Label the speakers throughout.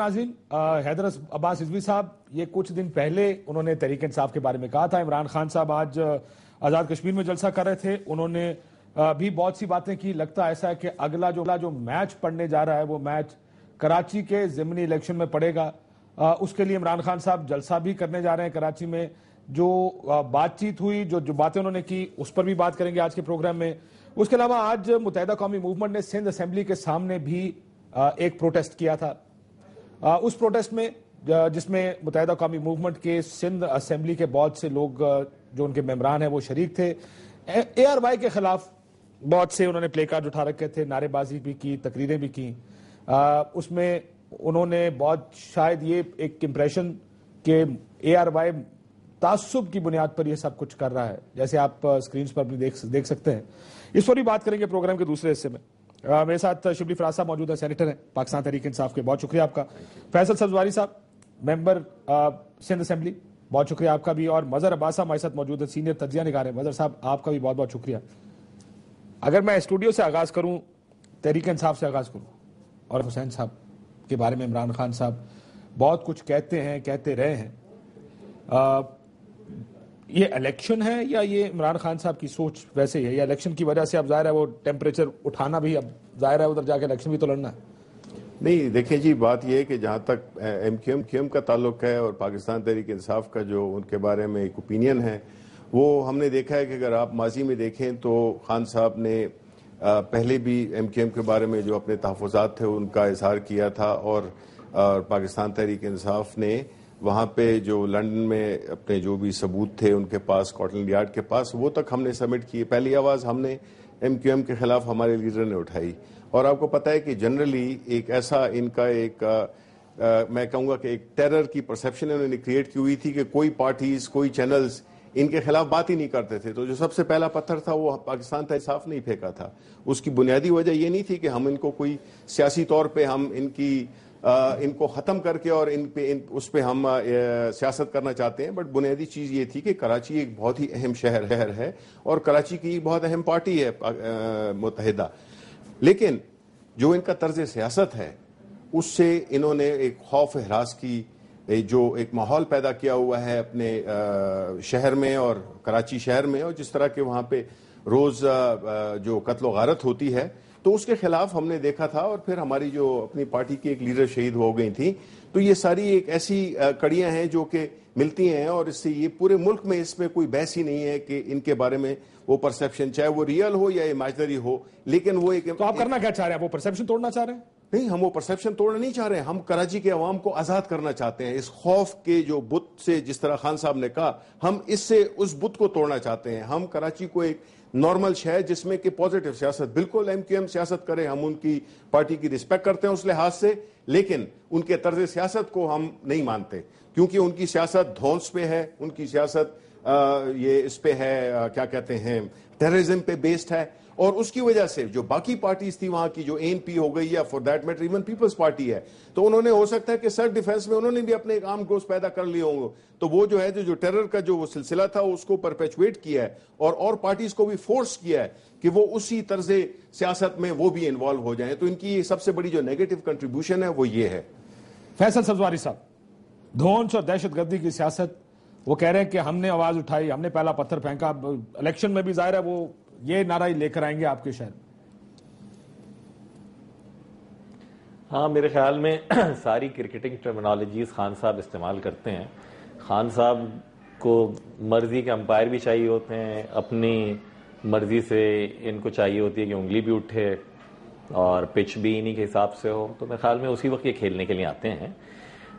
Speaker 1: ناظرین، حیدر عباس رضوی صاحب یہ کچھ دن پہلے انہوں نے تحریک انصاف کے بارے میں کہا تھا. عمران خان صاحب آج آزاد کشمیر میں جلسہ کر رہے تھے، انہوں نے بھی بہت سی باتیں کی. لگتا ایسا ہے کہ اگلا جو میچ پڑنے جا رہا ہے وہ میچ کراچی کے ضمنی الیکشن میں پڑے گا. اس کے لیے عمران خان صاحب جلسہ بھی کرنے جا رہے ہیں کراچی میں. جو بات چیت ہوئی، جو باتیں انہوں نے کی، اس پر بھی بات کریں گے آج کے پروگرام میں. اس کے علاوہ آج متحدہ قومی موومنٹ نے سندھ اسمبلی کے سامنے بھی ایک پروٹیسٹ کیا تھا. اس پروٹیسٹ میں جس میں متحدہ قومی موومنٹ کے سندھ اسمبلی کے بہت سے لوگ جو ان کے ممبران ہیں وہ شریک تھے. اے آر وائی کے خلاف بہت سے انہوں نے پلے کارڈ اٹھا رکھے تھے، نعرے بازی بھی کی، تقریریں بھی کی. اس میں انہوں نے بہت شاید یہ ایک امپریشن کہ اے آر وائی تعصب کی بنیاد پر یہ سب کچھ کر رہا ہے، جیسے آپ سکرینز پر بھی دیکھ سکتے ہیں. اس پر بھی بات کریں گے پروگرام کے دوسرے حصے میں. میرے ساتھ شبلی فراز صاحب موجود ہیں، سینیٹر ہیں پاکستان تحریک انصاف کے. بہت شکریہ آپ کا. فیصل سبزواری صاحب ممبر سندھ اسمبلی، بہت شکریہ آپ کا بھی. اور مظہر عباس صاحب ہمارے ساتھ موجود ہیں، سینئر تجزیہ نگار ہیں. مظہر صاحب آپ کا بھی بہت بہت شکریہ. اگر میں اسٹوڈیو سے آغاز کروں، تحریک انصاف سے آغاز کروں، اور حسین صاحب کے بارے میں عمران خان صاحب بہت کچھ کہتے ہیں، کہتے رہے ہیں. یہ الیکشن ہے یا یہ عمران خان صاحب کی سوچ ویسے ہی ہے، یا الیکشن کی وجہ سے اب ظاہر ہے وہ ٹیمپریچر اٹھانا بھی، اب ظاہر ہے ادھر جا کے الیکشن بھی تو لڑنا ہے؟
Speaker 2: نہیں دیکھیں جی، بات یہ ہے کہ جہاں تک ایم کیو ایم کا تعلق ہے اور پاکستان تحریک انصاف کا جو ان کے بارے میں ایک اوپینین ہے، وہ ہم نے دیکھا ہے کہ اگر آپ ماضی میں دیکھیں تو خان صاحب نے پہلے بھی ایم کیو ایم کے بارے میں جو اپنے تحفظات تھے ان کا اظہار کیا تھا، اور پاکستان تحریک انصاف نے وہاں پہ جو لندن میں اپنے جو بھی ثبوت تھے ان کے پاس، اسکاٹ لینڈ یارڈ کے پاس، وہ تک ہم نے سبمٹ کیے. پہلی آواز ہم نے ایم کیو ایم کے خلاف ہمارے لیڈر نے اٹھائی. اور آپ کو پتہ ہے کہ جنرلی ایک ایسا ان کا ایک میں کہوں گا کہ ایک ٹیرر کی پرسیپشن انہوں نے کریٹ کی ہوئی تھی کہ کوئی پارٹیز، کوئی چینلز ان کے خلاف بات ہی نہیں کرتے تھے. تو جو سب سے پہلا پتھر تھا وہ پاکستان تحریک انصاف نہیں پھینکا تھا. اس کی بنیادی وجہ یہ نہیں تھی کہ ہم ان کو کوئی سیاسی طور پہ ہم ان کو ختم کر کے اور اس پہ ہم سیاست کرنا چاہتے ہیں، بٹ بنیادی چیز یہ تھی کہ کراچی ایک بہت ہی اہم شہر ہے اور کراچی کی بہت اہم پارٹی ہے متحدہ. لیکن جو ان کا طرز سیاست ہے اس سے انہوں نے ایک خوف ہراس کی جو ایک ماحول پیدا کیا ہوا ہے اپنے شہر میں اور کراچی شہر میں، اور جس طرح کے وہاں پہ روز جو قتل و غارت ہوتی ہے، تو اس کے خلاف ہم نے دیکھا تھا. اور پھر ہماری جو اپنی پارٹی کی ایک لیڈر شہید ہو گئی تھی. تو یہ ساری ایک ایسی کڑیاں ہیں جو کہ ملتی ہیں، اور اس سے یہ پورے ملک میں اس میں کوئی بحث ہی نہیں ہے کہ ان کے بارے میں وہ پرسیپشن، چاہے وہ ریئل ہو یا امیجنری ہو، لیکن وہ ایک.
Speaker 1: تو آپ کرنا کیا چاہ رہے ہیں؟ وہ پرسیپشن توڑنا چاہ رہے ہیں؟
Speaker 2: نہیں، ہم وہ پرسیپشن توڑنا نہیں چاہ رہے ہیں. ہم کراچی کے عوام کو آزاد کرنا چاہتے ہیں اس خوف کے جو بت سے، جس طرح خان صاحب نے کہا، ہم اس بت کو توڑنا چاہتے ہیں. ہم کراچی کو ایک نارمل شہر جس میں کہ پازیٹیو سیاست، بالکل ایم کیو ایم سیاست کرے، ہم ان کی پارٹی کی رسپیکٹ کرتے ہیں اس لحاظ سے، لیکن ان کے طرز سیاست کو ہم نہیں مانتے، کیونکہ ان کی سیاست دھونس پہ ہے، ان کی سیاست یہ اس پہ ہے، کیا کہتے ہیں، ٹیررزم پہ بیسڈ ہے. اور اس کی وجہ سے جو باقی پارٹیز تھی وہاں کی، جو اے این پی ہو گئی یا for that matter even Peoples Party ہے، تو انہوں نے ہو سکتا ہے کہ سیلف ڈیفense میں انہوں نے بھی اپنے ایک عام گوشت پیدا کر لیے ہوں گے. تو وہ جو ہے جو ٹیرر کا جو وہ سلسلہ تھا اس کو پرپیچویٹ کیا ہے، اور پارٹیز کو بھی فورس کیا ہے کہ وہ اسی طرز سیاست میں وہ بھی انوالو ہو جائیں. تو ان کی سب سے بڑی جو نیگیٹو کنٹریبیوشن ہے وہ یہ ہے.
Speaker 1: فیصل سبزواری صاحب، دھونس اور دہشت گردی کی سیاست، وہ کہہ رہے ہیں کہ ہم نے آواز اٹھائی، ہم نے پہلا پتھر پھینکا. الیکشن میں بھی ظاہر ہے وہ یہ نعرہ لے کر آئیں گے آپ کے شہر.
Speaker 3: ہاں، میرے خیال میں ساری کرکٹنگ ٹرمینالوجیز خان صاحب استعمال کرتے ہیں. خان صاحب کو مرضی کے امپائر بھی چاہیے ہوتے ہیں، اپنی مرضی سے ان کو چاہیے ہوتی ہے کہ انگلی بھی اٹھے اور پچ بھی انہی کے حساب سے ہو. تو میرے خیال میں اسی وقت یہ کھیلنے کے لیے آتے ہیں.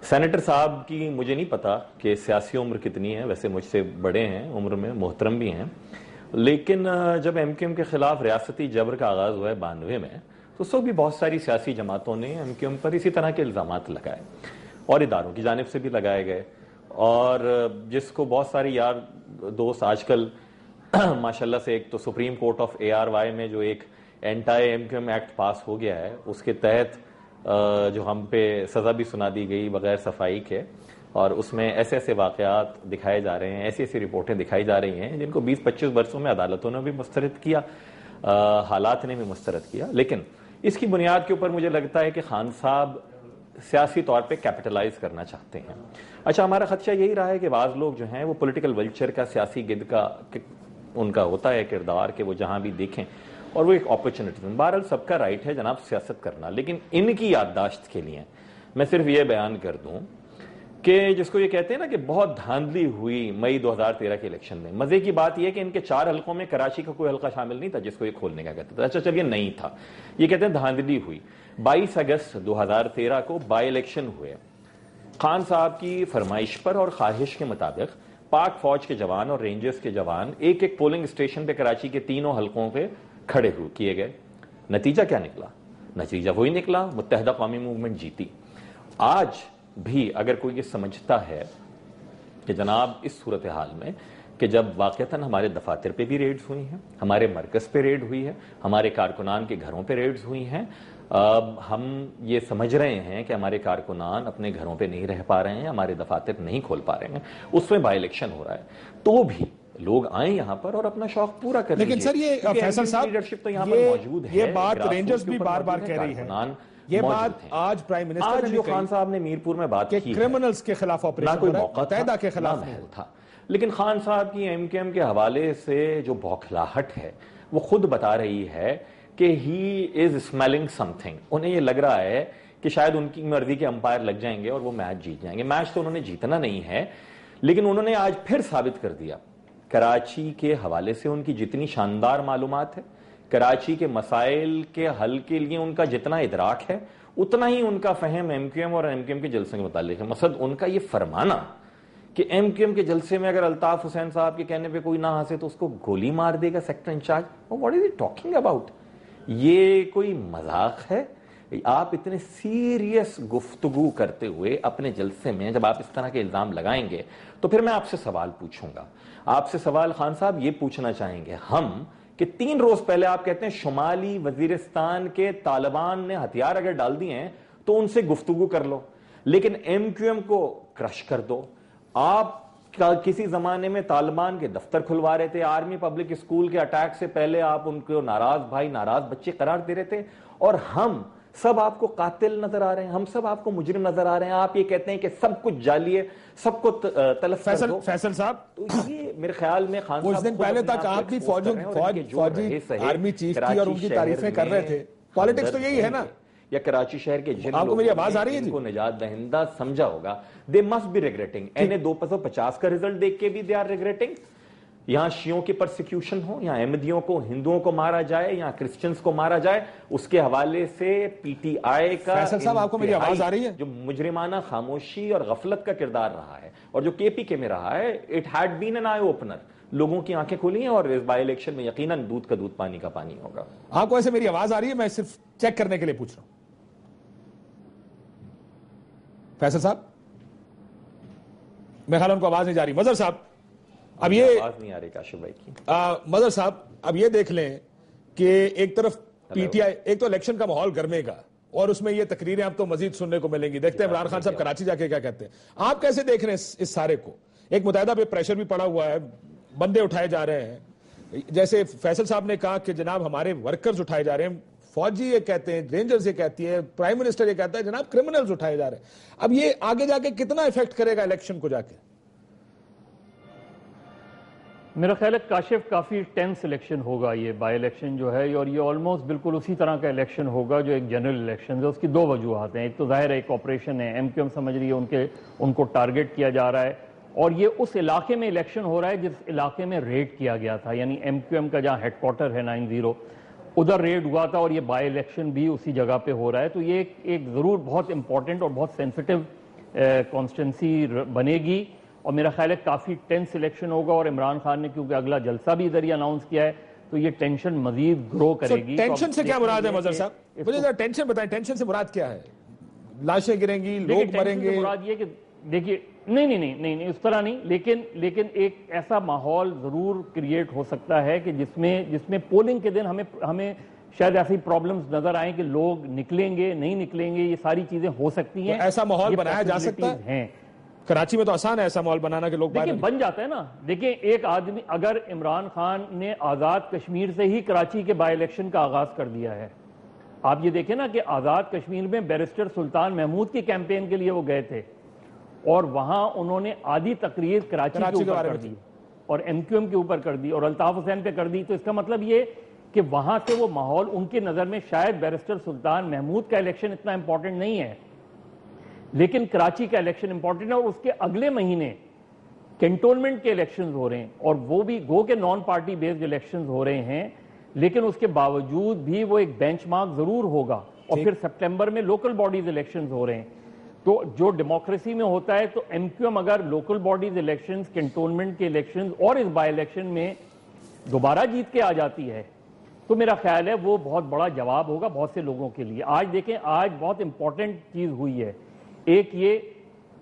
Speaker 3: سینیٹر صاحب کی مجھے نہیں پتا کہ سیاسی عمر کتنی ہے، ویسے مجھ سے بڑے ہیں عمر میں، محترم بھی ہیں، لیکن جب ایم کیو ایم کے خلاف ریاستی جبر کا آغاز ہوا ہے 92 میں، تو اس وقت بھی بہت ساری سیاسی جماعتوں نے ایم کیو ایم پر اسی طرح کے الزامات لگائے، اور اداروں کی جانب سے بھی لگائے گئے. اور جس کو بہت ساری یار دوست آج کل ماشاءاللہ سے، ایک تو supreme court of a are Y میں جو ایک اینٹائی ایم کیو ایم ایکٹ پاس ہو گیا ہے، اس کے تحت جو ہم پہ سزا بھی سنا دی گئی بغیر صفائی کے، اور اس میں ایسے ایسے واقعات دکھائے جا رہے ہیں، ایسی ایسی رپورٹیں دکھائی جا رہی ہیں جن کو 20-25 برسوں میں عدالتوں نے بھی مسترد کیا، حالات نے بھی مسترد کیا. لیکن اس کی بنیاد کے اوپر مجھے لگتا ہے کہ خان صاحب سیاسی طور پہ کیپٹلائز کرنا چاہتے ہیں. اچھا ہمارا خدشہ یہی رہا ہے کہ بعض لوگ جو ہیں وہ پولیٹیکل ولچر کا, سیاسی گدھ کا ان کا ہوتا ہے کردار کہ وہ جہاں بھی دیکھیں اور وہ ایک اپرچونٹی. بہرحال سب کا رائٹ ہے جناب سیاست کرنا, لیکن ان کی یادداشت کے لیے میں صرف یہ بیان کر دوں کہ جس کو یہ کہتے ہیں نا کہ بہت دھاندلی ہوئی مئی 2013 کے الیکشن میں. مزے کی بات یہ ہے کہ ان کے 4 حلقوں میں کراچی کا کوئی حلقہ شامل نہیں تھا جس کو یہ کھولنے کا کہتے تھے. اچھا چلیے نہیں تھا, یہ کہتے ہیں دھاندلی ہوئی. 22 اگست 2013 کو بائی الیکشن ہوئے. خان صاحب کی فرمائش پر اور خواہش کے مطابق پاک فوج کے جوان اور رینجرز کے جوان ایک ایک پولنگ اسٹیشن پہ کراچی کے 3 حلقوں پہ کھڑے کیے گئے. نتیجہ کیا نکلا؟ نتیجہ وہی نکلا, متحدہ قومی موومنٹ جیتی. آج بھی اگر کوئی یہ سمجھتا ہے کہ جناب اس صورتحال میں کہ جب واقعتاً ہمارے دفاتر پہ بھی ریڈز ہوئی ہیں, ہمارے مرکز پہ ریڈ ہوئی ہے, ہمارے کارکنان کے گھروں پہ ریڈز ہوئی ہیں, ہم یہ سمجھ رہے ہیں کہ ہمارے کارکنان اپنے گھروں پہ نہیں رہ پا رہے ہیں, ہمارے دفاتر نہیں کھول پا رہے ہیں, اس میں بائی الیکشن ہو رہا ہے, تو بھی لوگ آئیں یہاں پر اور اپنا شوق پورا کریں.
Speaker 1: لیکن سر یہ فیصل صاحب
Speaker 3: لیڈرشپ تو یہاں پر موجود ہے,
Speaker 1: یہ بات رینجرز بھی بار بار کہہ رہی ہے, یہ بات آج پرائم منسٹر نے
Speaker 3: جو خان صاحب نے میرپور میں بات کی
Speaker 1: کہ کرمنلز کے خلاف آپریشن
Speaker 3: کوئی موقع
Speaker 1: متحدہ کے خلاف
Speaker 3: تھا, لیکن خان صاحب کی ایم کیو ایم کے حوالے سے جو بوکھلاہٹ ہے وہ خود بتا رہی ہے کہ ہی از اسمیلنگ سم تھنگ. انہیں یہ لگ رہا ہے کہ شاید ان کی مرضی کے امپائر لگ جائیں گے اور وہ میچ جیت جائیں گے. میچ تو انہوں نے جیتنا نہیں ہے, لیکن انہوں نے آج پھر ثابت کر دیا کراچی کے حوالے سے ان کی جتنی شاندار معلومات ہے, کراچی کے مسائل کے حل کے لیے ان کا جتنا ادراک ہے, اتنا ہی ان کا فہم ایم کیو ایم اور ایم کیو ایم کے جلسے کے متعلق ہے. مقصد ان کا یہ فرمانا کہ ایم کیو ایم کے جلسے میں اگر الطاف حسین صاحب کے کہنے پہ کوئی نہ ہنسے تو اس کو گولی مار دے گا sector in charge. What is he talking about? یہ کوئی مذاق ہے؟ آپ اتنے سیریس گفتگو کرتے ہوئے اپنے جلسے میں جب آپ اس طرح کے الزام لگائیں گے تو پھر میں آپ سے سوال پوچھوں گا. آپ سے سوال خان صاحب یہ پوچھنا چاہیں گے ہم کہ 3 روز پہلے آپ کہتے ہیں شمالی وزیرستان کے طالبان نے ہتھیار اگر ڈال دیے ہیں تو ان سے گفتگو کر لو, لیکن ایم کیو ایم کو کرش کر دو. آپ کسی زمانے میں طالبان کے دفتر کھلوا رہے تھے, آرمی پبلک اسکول کے اٹیک سے پہلے آپ ان کو ناراض بھائی ناراض بچے قرار دے رہے تھے, اور ہم سب آپ کو قاتل نظر آ رہے ہیں, ہم سب آپ کو مجرم نظر آ رہے ہیں. آپ یہ کہتے ہیں کہ سب کچھ جعلی ہے, سب کو تلف کر دو.
Speaker 1: فیصل صاحب
Speaker 3: تو یہ میرے خیال میں خان صاحب
Speaker 1: کچھ دن پہلے تک آپ بھی فوجی آرمی چیف کی اور ان کی تعریفیں کر رہے تھے. پالیٹکس تو یہی ہے نا.
Speaker 3: یا کراچی شہر کے جن
Speaker 1: آپ کو میری آواز آ رہی ہے
Speaker 3: جن کو نجات دہندہ سمجھا ہوگا, they must be regretting. NA-250 کا رزلٹ دیکھ کے بھی they are regretting. یہاں شیعوں کی پرسیکیوشن ہو, یہاں احمدیوں کو ہندوؤں کو مارا جائے, یہاں کرسچنز کو مارا جائے, اس کے حوالے سے پی ٹی آئی کا
Speaker 1: فیصل صاحب آپ کو میری آواز آ رہی ہے,
Speaker 3: جو مجرمانہ خاموشی اور غفلت کا کردار رہا ہے اور جو کے پی کے میں رہا ہے, it had been an eye opener. لوگوں کی آنکھیں کھولی ہیں اور اس بائی الیکشن میں یقیناً دودھ کا دودھ پانی کا پانی ہوگا.
Speaker 1: آپ کو ایسے میری آواز آ رہی ہے؟ میں صرف چیک کرنے کے لیے پوچھ رہا ہوں. فیصل صاحب میں خیال ان کو آواز نہیں جا رہی. مظہر صاحب اب یہ
Speaker 3: آواز نہیں آ رہی کاشف بھائی کی.
Speaker 1: مظہر صاحب اب یہ دیکھ لیں کہ ایک طرف پی ٹی آئی, ایک تو الیکشن کا ماحول گرمے گا اور اس میں یہ تقریریں آپ تو مزید سننے کو ملیں گی. دیکھتے ہیں عمران خان صاحب کراچی جا کے کیا کہتے ہیں. آپ کیسے دیکھ رہے ہیں اس سارے کو؟ ایک متحدہ پہ پریشر بھی پڑا ہوا ہے, بندے اٹھائے جا رہے ہیں, جیسے فیصل صاحب نے کہا کہ جناب ہمارے ورکرز اٹھائے جا رہے ہیں, فوجی یہ کہتے ہیں, رینجرز یہ کہتی ہے, پرائم منسٹر یہ کہتا ہے جناب کرمنلز اٹھائے جا رہے ہیں. اب یہ آگے جا کے کتنا افیکٹ کرے گا الیکشن کو جا کے؟
Speaker 4: میرا خیال ہے کاشف کافی ٹینس الیکشن ہوگا یہ بائی الیکشن جو ہے, اور یہ آلموسٹ بالکل اسی طرح کا الیکشن ہوگا جو ایک جنرل الیکشن ہے. اس کی 2 وجوہات ہیں. ایک تو ظاہر ہے ایک آپریشن ہے, ایم کیو ایم سمجھ رہی ہے ان کو ٹارگٹ کیا جا رہا ہے, اور یہ اس علاقے میں الیکشن ہو رہا ہے جس علاقے میں ریڈ کیا گیا تھا, یعنی ایم کیو ایم کا جہاں ہیڈ کوارٹر ہے 90 ادھر ریڈ ہوا تھا, اور یہ بائی الیکشن بھی اسی جگہ پہ ہو رہا ہے. تو یہ ایک ضرور بہت امپورٹنٹ اور بہت سینسٹیو کانسٹیٹنسی بنے گی, اور میرا خیال ہے کافی ٹینس الیکشن ہوگا. اور عمران خان نے کیونکہ اگلا جلسہ بھی ادھر ہی اناؤنس کیا ہے تو یہ ٹینشن مزید گرو کرے گی.
Speaker 1: ٹینشن سے کیا مراد ہے مظہر صاحب؟ مجھے ذرا ٹینشن بتائیں, ٹینشن سے مراد کیا ہے؟ لاشیں گریں گی, لوگ مریں گے؟
Speaker 4: مراد یہ کہ دیکھیے نہیں اس طرح نہیں, لیکن ایک ایسا ماحول ضرور کریٹ ہو سکتا ہے کہ جس میں پولنگ کے دن ہمیں شاید ایسی پرابلمز نظر آئیں کہ لوگ نکلیں گے نہیں نکلیں گے, یہ ساری چیزیں ہو سکتی ہیں.
Speaker 1: ایسا ماحول بنایا جا سکتا ہے؟ کراچی میں تو آسان ہے ایسا ماحول بنانا کہ لوگ
Speaker 4: دیکھیں بن جاتا ہے نا. دیکھیں ایک آدمی, اگر عمران خان نے آزاد کشمیر سے ہی کراچی کے بائی الیکشن کا آغاز کر دیا ہے آپ یہ دیکھیں نا کہ آزاد کشمیر میں بیرسٹر سلطان محمود کی کیمپین کے لیے وہ گئے تھے اور وہاں انہوں نے آدھی تقریر کراچی کے اوپر کر دی اور ایم کیو ایم کے اوپر کر دی اور الطاف حسین پہ کر دی. تو اس کا مطلب یہ کہ وہاں سے وہ ماحول ان کی نظر میں شاید بیرسٹر سلطان محمود کا الیکشن اتنا امپورٹنٹ نہیں ہے لیکن کراچی کا الیکشن امپورٹنٹ ہے. اور اس کے اگلے مہینے کنٹونمنٹ کے الیکشنز ہو رہے ہیں اور وہ بھی گو کے نان پارٹی بیسڈ الیکشنز ہو رہے ہیں لیکن اس کے باوجود بھی وہ ایک بینچ مارک ضرور ہوگا. اور پھر سپٹمبر میں لوکل باڈیز الیکشنز ہو رہے ہیں. تو جو ڈیموکریسی میں ہوتا ہے تو ایم کیو ایم اگر لوکل باڈیز الیکشنز کنٹونمنٹ کے الیکشنز اور اس بائی الیکشن میں دوبارہ جیت کے آ جاتی ہے تو میرا خیال ہے وہ بہت بڑا جواب ہوگا بہت سے لوگوں کے لیے. آج دیکھیں آج بہت امپورٹنٹ چیز ہوئی ہے. ایک یہ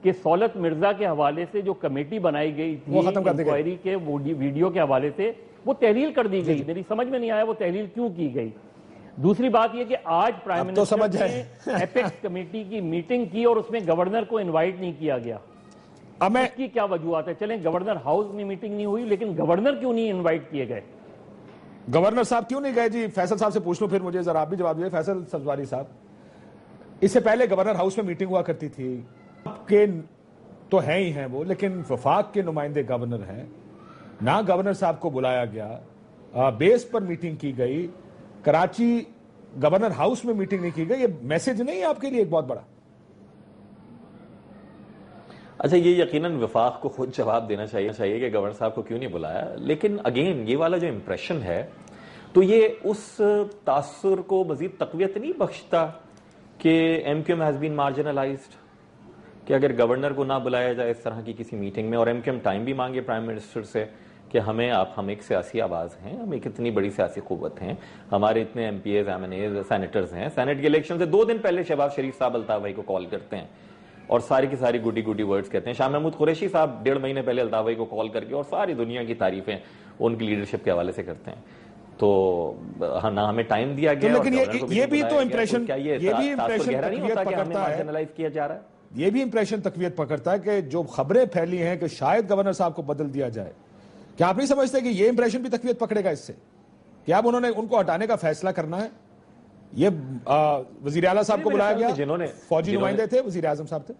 Speaker 4: کہ سولت مرزا کے حوالے سے جو کمیٹی بنائی گئی تھی انکوائری کے ویڈیو کے حوالے سے وہ تحلیل کر دی گئی. میری سمجھ میں نہیں آیا وہ تحلیل کیوں کی گئی. دوسری بات یہ کہ آج پرائم منسٹر نے ایپیکس کمیٹی کی میٹنگ کی اور اس میں گورنر کو انوائٹ نہیں کیا گیا. اب اس کی کیا وجوہات ہے؟ چلیں گورنر ہاؤس میں میٹنگ نہیں ہوئی لیکن گورنر کیوں نہیں انوائٹ کیے گئے؟
Speaker 1: گورنر صاحب کیوں نہیں گئے؟ جی فیصل صاحب سے پوچھ لو پھر مجھے ذرا آپ بھی جواب دیجیے. فیصل سبزواری صاحب, اس سے پہلے گورنر ہاؤس میں میٹنگ ہوا کرتی تھی کہ تو ہیں ہی ہیں وہ, لیکن وفاق کے نمائندے گورنر ہیں, نہ گورنر صاحب کو بلایا گیا, بیس پر میٹنگ کی گئی, کراچی گورنر ہاؤس میں میٹنگ نہیں کی گئی. یہ میسج نہیں ہے آپ کے لیے ایک بہت بڑا؟
Speaker 3: اچھا یہ یقیناً وفاق کو خود جواب دینا چاہیے کہ گورنر صاحب کو کیوں نہیں بلایا. لیکن اگین یہ والا جو امپریشن ہے تو یہ اس تاثر کو مزید تقویت نہیں بخشتا کہ ایم کیو ایم ہیز بین مارجنلائزڈ, کہ اگر گورنر کو نہ بلایا جائے اس طرح کی کسی میٹنگ میں اور ایم کیو ایم ٹائم بھی مانگے پرائم منسٹر سے کہ ہم ایک سیاسی آواز ہیں, ہم ایک اتنی بڑی سیاسی قوت ہیں, ہمارے اتنے M P As, M N As, senators ہیں. سینٹ کے الیکشن سے 2 دن پہلے شہباز شریف صاحب الطاف بھائی کو کال کرتے ہیں اور ساری کی ساری گڈی ورڈز کہتے ہیں. شاہ محمود قریشی صاحب 1.5 مہینے پہلے الطاف بھائی کو کال کر کے اور ساری دنیا کی تعریفیں ان کی لیڈرشپ کے حوالے سے کرتے ہیں. تو نہ ہمیں ٹائم دیا گیا,
Speaker 1: لیکن یہ بھی تو امپریشن
Speaker 3: کیا جا رہا ہے.
Speaker 1: یہ بھی امپریشن تقویت پکڑتا ہے کہ جو خبریں پھیلی ہیں کہ شاید گورنر صاحب کو بدل دیا جائے, کیا آپ نہیں سمجھتے کہ یہ امپریشن بھی تقویت پکڑے گا اس سے کہ اب انہوں نے ان کو ہٹانے کا فیصلہ کرنا ہے؟ یہ وزیر اعلیٰ صاحب کو بلایا گیا, جنہوں نے فوجی نمائندے تھے, وزیر اعظم صاحب تھے,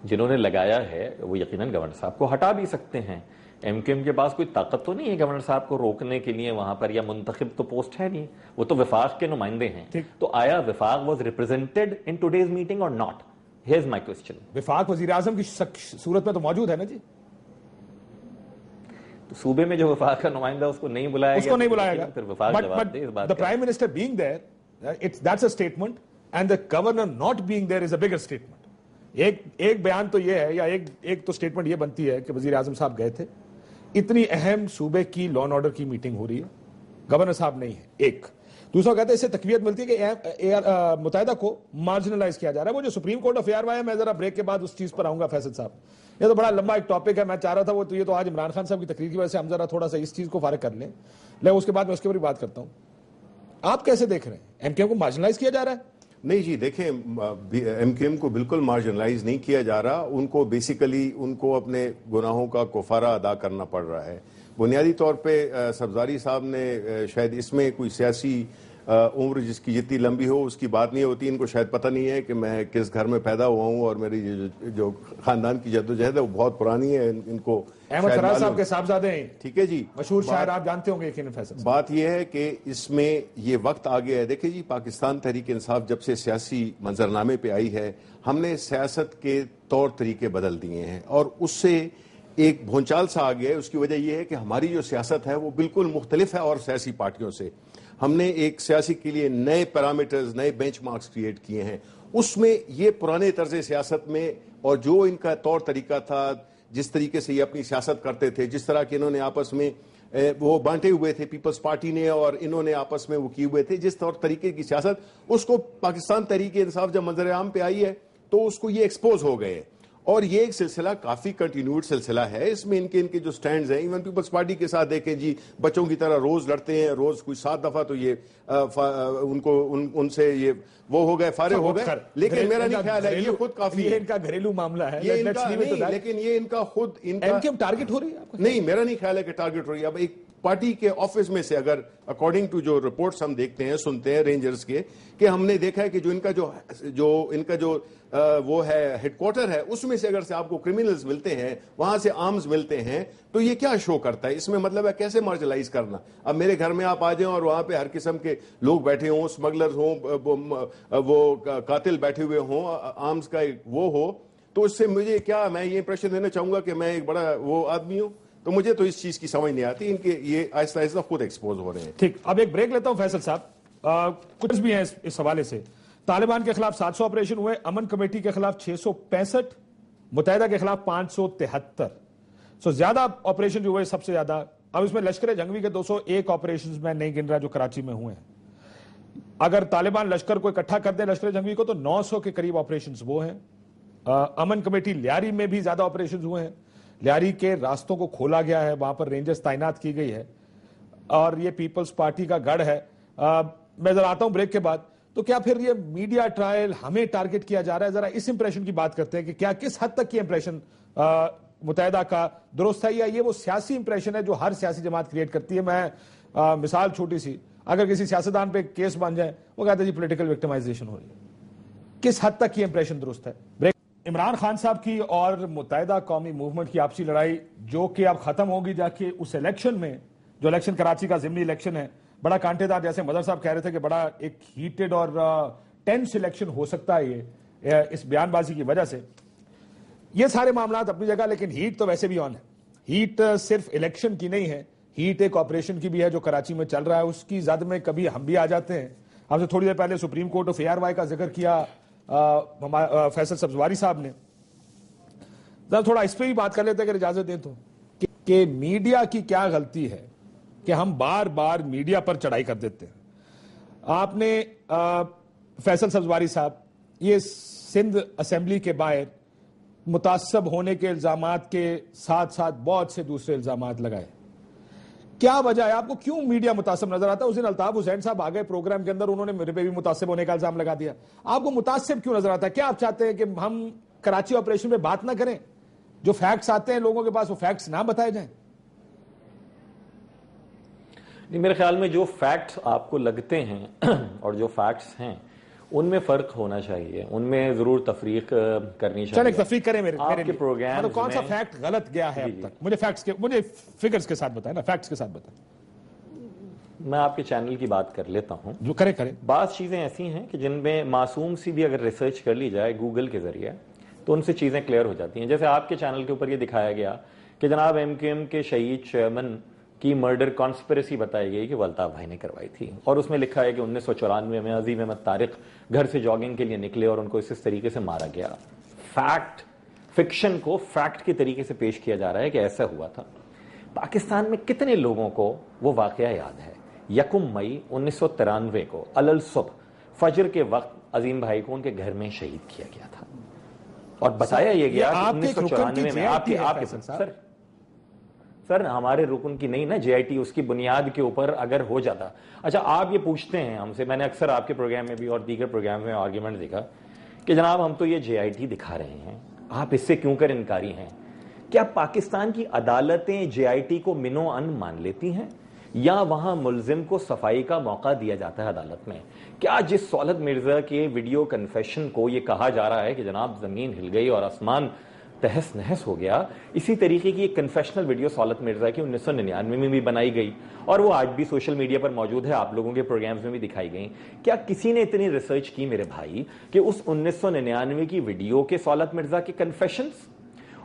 Speaker 3: جنہوں نے لگایا ہے وہ یقیناً گورنر صاحب کو ہٹا بھی سکتے ہیں. ایم کیو ایم کے پاس کوئی طاقت تو نہیں ہے گورنر صاحب کو روکنے کے لیے وہاں پر, یا منتخب تو پوسٹ ہے نہیں, وہ تو وفاق کے نمائندے ہیں. تو آیا وفاق was represented in today's meeting اور ناٹ؟ Here's my question.
Speaker 1: وفاق وزیر اعظم کی صورت میں تو موجود ہے نا جی.
Speaker 3: تو صوبے میں جو وفاق کا نمائندہ اس کو نہیں بلایا گیا,
Speaker 1: اس کو نہیں بلایا گیا.
Speaker 3: پھر وفاق جواب دے اس بات کا.
Speaker 1: The Prime Minister being there, that's a statement, and the Governor not being there is a bigger statement. ایک بیان تو یہ ہے, یا ایک تو اسٹیٹمنٹ یہ بنتی ہے کہ وزیر اعظم صاحب گئے تھے, اتنی اہم صوبے کی لا اینڈ آرڈر کی میٹنگ ہو رہی ہے, گورنر صاحب نہیں ہے. ایک دوسرا کہتے ہیں اس سے تقویت ملتی ہے کہ متحدہ کو مارجنلائز کیا جا رہا ہے. وہ جو supreme court of a are Y ہے, میں ذرا بریک کے بعد اس چیز پر آؤں گا فیصل صاحب. یہ تو بڑا لمبا ایک ٹاپک ہے, میں چاہ رہا تھا وہ تو یہ تو آج عمران خان صاحب کی تقریر کی وجہ سے ہم ذرا تھوڑا سا اس چیز کو فارغ کر لیں, لیکن اس کے بعد میں اس کے اوپر بات کرتا ہوں. آپ کیسے دیکھ رہے ہیں, ایم کیو ایم کو مارجنلائز کیا جا رہا ہے؟
Speaker 2: نہیں جی, دیکھیں ایم کیو ایم کو بالکل مارجنلائز نہیں کیا جا رہا. ان کو بیسیکلی ان کو اپنے گناہوں کا کفارہ ادا کرنا پڑ رہا ہے. بنیادی طور پہ سبزاری صاحب نے شاید اس میں کوئی سیاسی عمر جس کی جتنی لمبی ہو اس کی بات نہیں ہوتی. ان کو شاید پتہ نہیں ہے کہ میں کس گھر میں پیدا ہوا ہوں اور میری جو خاندان کی جدوجہد ہے وہ بہت پرانی ہے. ان کو
Speaker 1: احمد فراز صاحب کے صاحبزادے ہیں,
Speaker 2: ٹھیک ہے جی,
Speaker 1: مشہور شاعر, آپ جانتے ہوں گے.
Speaker 2: بات یہ ہے کہ اس میں یہ وقت آ گیا ہے. دیکھیں جی, پاکستان تحریک انصاف جب سے سیاسی منظرنامے پہ آئی ہے, ہم نے سیاست کے طور طریقے بدل دیے ہیں اور اس سے ایک بھونچال سا آ گیا ہے. اس کی وجہ یہ ہے کہ ہماری جو سیاست ہے وہ بالکل مختلف ہے اور سیاسی پارٹیوں سے. ہم نے ایک سیاسی کے لیے نئے پیرامیٹرز, نئے بینچ مارکس کریٹ کیے ہیں. اس میں یہ پرانے طرز سیاست میں اور جو ان کا طور طریقہ تھا, جس طریقے سے یہ اپنی سیاست کرتے تھے, جس طرح کہ انہوں نے آپس میں وہ بانٹے ہوئے تھے, پیپلز پارٹی نے اور انہوں نے آپس میں وہ کیے ہوئے تھے, جس طور طریقے کی سیاست, اس کو پاکستان تحریک انصاف جب منظر عام پہ آئی ہے تو اس کو یہ ایکسپوز ہو گئے. اور یہ ایک سلسلہ کافی کنٹینیوڈ سلسلہ ہے. اس میں ان کے جو سٹینڈز ہیں, ایون پیپلز پارٹی کے ساتھ دیکھیں جی, بچوں کی طرح روز لڑتے ہیں, روز کوئی 7 دفعہ تو یہ ان سے یہ وہ ہو گئے, فارغ ہو گئے. لیکن میرا نہیں خیال ہے یہ خود کافی ہے.
Speaker 1: ان کا گھریلو معاملہ ہے,
Speaker 2: لیکن یہ ان کا خود ان کا
Speaker 1: ٹارگٹ ہو رہی ہے.
Speaker 2: نہیں, میرا نہیں خیال ہے کہ ٹارگٹ ہو رہی ہے. اب ایک پارٹی کے آفس میں سے اگر اکارڈنگ ٹو جو رپورٹس ہم دیکھتے ہیں سنتے ہیں رینجرز کے کہ ہم نے دیکھا ہے کہ جو ان کا جو وہ ہے ہیڈ کوارٹر ہے اس میں سے اگر سے آپ کو کرمنلز ملتے ہیں وہاں سے آرمز ملتے ہیں تو یہ کیا شو کرتا ہے؟ اس میں مطلب ہے کیسے مارجلائز کرنا. اب میرے گھر میں آپ آ جائیں اور وہاں پہ ہر قسم کے لوگ بیٹھے ہوں, اسمگلرز ہوں, وہ قاتل بیٹھے ہوئے ہوں, آرمز کا وہ ہو, تو اس سے مجھے کیا, میں یہ امپریشن دینا چاہوں گا کہ میں ایک بڑا وہ آدمی ہوں. تو مجھے تو اس چیز کی سمجھ نہیں آتی, ان کے یہ آہستہ آہستہ خود ایکسپوز ہو رہے ہیں.
Speaker 1: ٹھیک, اب ایک بریک لیتا ہوں فیصل صاحب. کچھ بھی ہیں اس حوالے سے. طالبان کے خلاف 700 آپریشن ہوئے, امن کمیٹی کے خلاف 665, متحدہ کے خلاف 573. سو زیادہ آپریشن جو ہوئے سب سے زیادہ. اب اس میں لشکر جنگوی کے 201 آپریشنز میں نہیں گن رہا جو کراچی میں ہوئے ہیں. اگر طالبان لشکر کو اکٹھا کر دے لشکر جنگوی کو تو 900 کے قریب آپریشنز وہ ہیں. امن کمیٹی لیاری میں بھی زیادہ آپریشنز ہوئے ہیں. لیاری کے راستوں کو کھولا گیا ہے, وہاں پر رینجرز تعینات کی گئی ہے, اور یہ پیپلز پارٹی کا گڑھ ہے. میں ذرا آتا ہوں بریک کے بعد. تو کیا پھر یہ میڈیا ٹرائل ہمیں ٹارگٹ کیا جا رہا ہے؟ ذرا اس امپریشن کی بات کرتے ہیں کہ کیا کس حد تک یہ امپریشن متحدہ کا درست ہے, یا یہ وہ سیاسی امپریشن ہے جو ہر سیاسی جماعت کریٹ کرتی ہے. میں مثال چھوٹی سی, اگر کسی سیاستدان پہ کیس بن جائے وہ کہتے ہیں جی پولیٹیکل وکٹمائزیشن ہو رہی ہے. کس حد تک یہ امپریشن درست ہے؟ بریک. عمران خان صاحب کی اور متحدہ قومی موومنٹ کی آپسی لڑائی جو کہ اب ختم ہوگی جا کے اس الیکشن میں, جو الیکشن کراچی کا ضمنی الیکشن ہے, بڑا کانٹے دار, جیسے مظہر صاحب کہہ رہے تھے کہ بڑا ایک ہیٹڈ اور ٹینس الیکشن ہو سکتا ہے یہ اس بیان بازی کی وجہ سے. یہ سارے معاملات اپنی جگہ, لیکن ہیٹ تو ویسے بھی آن ہے. ہیٹ صرف الیکشن کی نہیں ہے, ہیٹ ایک آپریشن کی بھی ہے جو کراچی میں چل رہا ہے. اس کی زد میں کبھی ہم بھی آ جاتے ہیں. ہم سے تھوڑی دیر پہلے سپریم کورٹ آف ARY کا ذکر کیا فیصل سبزواری صاحب نے. ذرا تھوڑا اس پہ بھی بات کر لیتے اگر اجازت دیں تو, کہ میڈیا کی کیا غلطی ہے کہ ہم بار بار میڈیا پر چڑھائی کر دیتے ہیں. آپ نے فیصل سبزواری صاحب یہ سندھ اسمبلی کے باہر متعصب ہونے کے الزامات کے ساتھ ساتھ بہت سے دوسرے الزامات لگائے. کیا وجہ ہے؟ آپ کو کیوں میڈیا متعصب نظر آتا ہے؟ اس دن الطاف حسین صاحب آگئے پروگرام کے اندر, انہوں نے میرے پہ بھی متعصب ہونے کا الزام لگا دیا. آپ کو متعصب کیوں نظر آتا ہے؟ کیا آپ چاہتے ہیں کہ ہم کراچی آپریشن پہ بات نہ کریں؟ جو فیکٹس آتے ہیں لوگوں کے پاس وہ فیکٹس نہ بتائے جائیں؟
Speaker 3: نہیں, میرے خیال میں جو فیکٹس آپ کو لگتے ہیں اور جو فیکٹس ہیں ان میں فرق ہونا چاہیے, ان میں ضرور تفریق کرنی چاہیے.
Speaker 1: چلیں تفریق کریں میرے
Speaker 3: کے پروگرام
Speaker 1: میں. کون سا فیکٹ غلط گیا ہے اب تک؟ مجھے فگرز کے ساتھ بتائیں نا, فیکٹس کے ساتھ بتائیں.
Speaker 3: میں آپ کے چینل کی بات کر لیتا ہوں.
Speaker 1: جو کریں.
Speaker 3: بعض چیزیں ایسی ہیں کہ جن میں معصوم سی بھی اگر ریسرچ کر لی جائے گوگل کے ذریعے تو ان سے چیزیں کلیئر ہو جاتی ہیں. جیسے آپ کے چینل کے اوپر یہ دکھایا گیا کہ جناب MQM کے شہید چیئرمین کی مرڈر کانسپریسی بتائی گئی کہ وہ الطاف بھائی نے کروائی تھی, اور اس میں لکھا ہے کہ 1994 میں عظیم احمد طارق گھر سے جاگنگ کے لیے نکلے اور ان کو اس طریقے سے مارا گیا. فکشن کو فیکٹ کے طریقے سے پیش کیا جا رہا ہے کہ ایسا ہوا تھا. پاکستان میں کتنے لوگوں کو وہ واقعہ یاد ہے؟ 1 مئی 1993 کو الصبح فجر کے وقت عظیم بھائی کو ان کے گھر میں شہید کیا گیا تھا, اور بتایا یہ گیا کہ 1994 میں آپ کے سر ہمارے رکن کی نہیں نا JIT, اس کی بنیاد کے اوپر اگر ہو جاتا. اچھا, آپ یہ پوچھتے ہیں ہم سے, میں نے اکثر آپ کے پروگرام میں بھی اور دیگر پروگرام میں آرگیومنٹ دیکھا کہ جناب ہم تو یہ JIT دکھا رہے ہیں, آپ اس سے کیوں کر انکاری ہیں؟ کیا پاکستان کی عدالتیں JIT کو منو ان مان لیتی ہیں, یا وہاں ملزم کو صفائی کا موقع دیا جاتا ہے عدالت میں؟ کیا جس سولت مرزا کے ویڈیو کنفیشن کو یہ کہا جا رہا ہے کہ جناب زمین ہل گئی اور آسمان تہس نہس ہو گیا, اسی طریقے کی ایک کنفیشنل ویڈیو سولت مرزا کی 1999 میں بھی بنائی گئی اور وہ آج بھی سوشل میڈیا پر موجود ہے, آپ لوگوں کے پروگرامز میں بھی دکھائی گئی. کیا کسی نے اتنی ریسرچ کی میرے بھائی کہ اس 1999 کی ویڈیو کے سولت مرزا کے کنفیشنز,